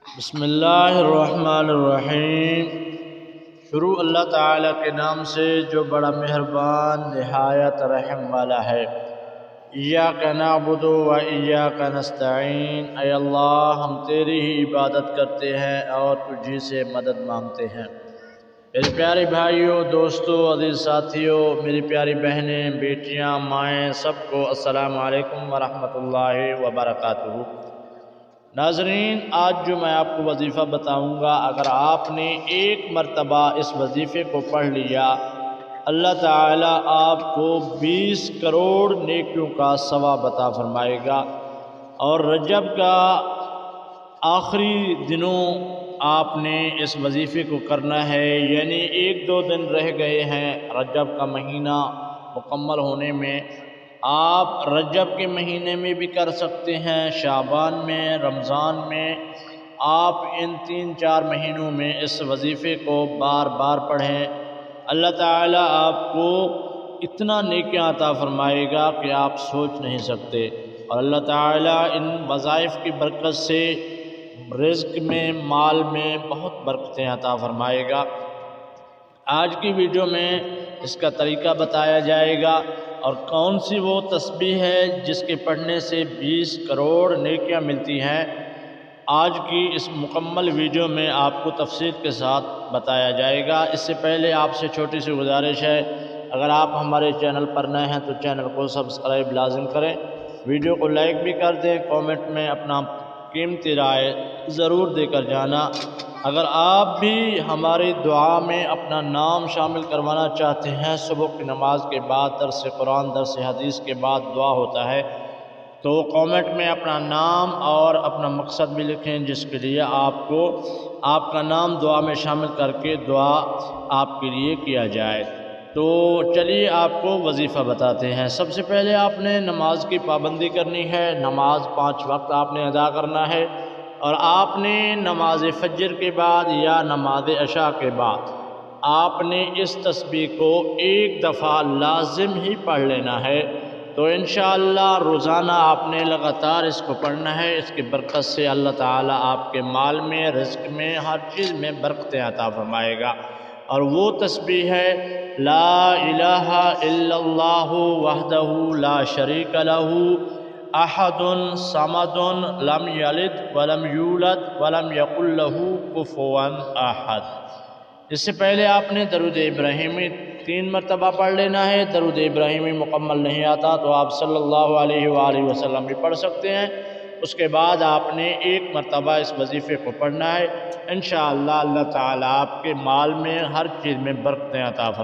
بسم اللہ الرحمن الرحیم۔ شروع اللہ تعالیٰ کے نام سے جو بڑا مہربان نہایت رحم والا ہے۔ ایاک نعبد و ایاک نستعین، اے اللہ ہم تیری ہی عبادت کرتے ہیں اور تجھی سے مدد مانگتے ہیں۔ میرے پیارے بھائیوں، دوستوں، عزیز ساتھیوں، میری پیاری بہنیں، بیٹیاں، مائیں، سب کو السلام علیکم ورحمۃ اللہ وبرکاتہ۔ ناظرین، آج جو میں آپ کو وظیفہ بتاؤں گا، اگر آپ نے ایک مرتبہ اس وظیفے کو پڑھ لیا، اللہ تعالیٰ آپ کو 20 کروڑ نیکیوں کا ثواب عطا فرمائے گا۔ اور رجب کا آخری دنوں آپ نے اس وظیفے کو کرنا ہے، یعنی 1-2 دن رہ گئے ہیں رجب کا مہینہ مکمل ہونے میں۔ آپ رجب کے مہینے میں بھی کر سکتے ہیں، شعبان میں، رمضان میں۔ آپ ان 3-4 مہینوں میں اس وظیفے کو بار بار پڑھیں۔ اللہ تعالیٰ آپ کو اتنا نیکیاں عطا فرمائے گا کہ آپ سوچ نہیں سکتے، اور اللہ تعالیٰ ان وظائف کی برکت سے رزق میں، مال میں بہت برکتیں عطا فرمائے گا۔ آج کی ویڈیو میں اس کا طریقہ بتایا جائے گا، اور کون سی وہ تسبیح ہے جس کے پڑھنے سے 20 کروڑ نیکیاں ملتی ہیں۔ آج کی اس مکمل ویڈیو میں آپ کو تفصیل کے ساتھ بتایا جائے گا۔ اس سے پہلے آپ سے چھوٹی سی گزارش ہے، اگر آپ ہمارے چینل پر نئے ہیں تو چینل کو سبسکرائب لازم کریں، ویڈیو کو لائک بھی کر دیں، کامنٹ میں اپنا قیمتی رائے ضرور دے کر جانا۔ اگر آپ بھی ہماری دعا میں اپنا نام شامل کروانا چاہتے ہیں، صبح کی نماز کے بعد درس قرآن، درس حدیث کے بعد دعا ہوتا ہے، تو کامنٹ میں اپنا نام اور اپنا مقصد بھی لکھیں، جس کے لیے آپ کو آپ کا نام دعا میں شامل کر کے دعا آپ کے لیے کیا جائے۔ تو چلیے آپ کو وظیفہ بتاتے ہیں۔ سب سے پہلے آپ نے نماز کی پابندی کرنی ہے، نماز 5 وقت آپ نے ادا کرنا ہے، اور آپ نے نماز فجر کے بعد یا نماز عشاء کے بعد آپ نے اس تسبیح کو 1 دفعہ لازم ہی پڑھ لینا ہے۔ تو انشاءاللہ روزانہ آپ نے لگاتار اس کو پڑھنا ہے۔ اس کی برکت سے اللہ تعالیٰ آپ کے مال میں، رزق میں، ہر چیز میں برکتیں عطا فرمائے گا۔ اور وہ تسبیح ہے لا الہ الا اللہ وحدہ لا شریک لہ احد صمد لم یلد ولم یولد ولم یکن لہ کفوا احد۔ اس سے پہلے آپ نے درود ابراہیمی 3 مرتبہ پڑھ لینا ہے۔ درود ابراہیمی مکمل نہیں آتا تو آپ صلی اللہ علیہ وآلہ وسلم بھی پڑھ سکتے ہیں۔ اس کے بعد آپ نے 1 مرتبہ اس وظیفے کو پڑھنا ہے۔ انشاءاللہ اللہ تعالیٰ آپ کے مال میں، ہر چیز میں برکتیں عطا فرمائے گا۔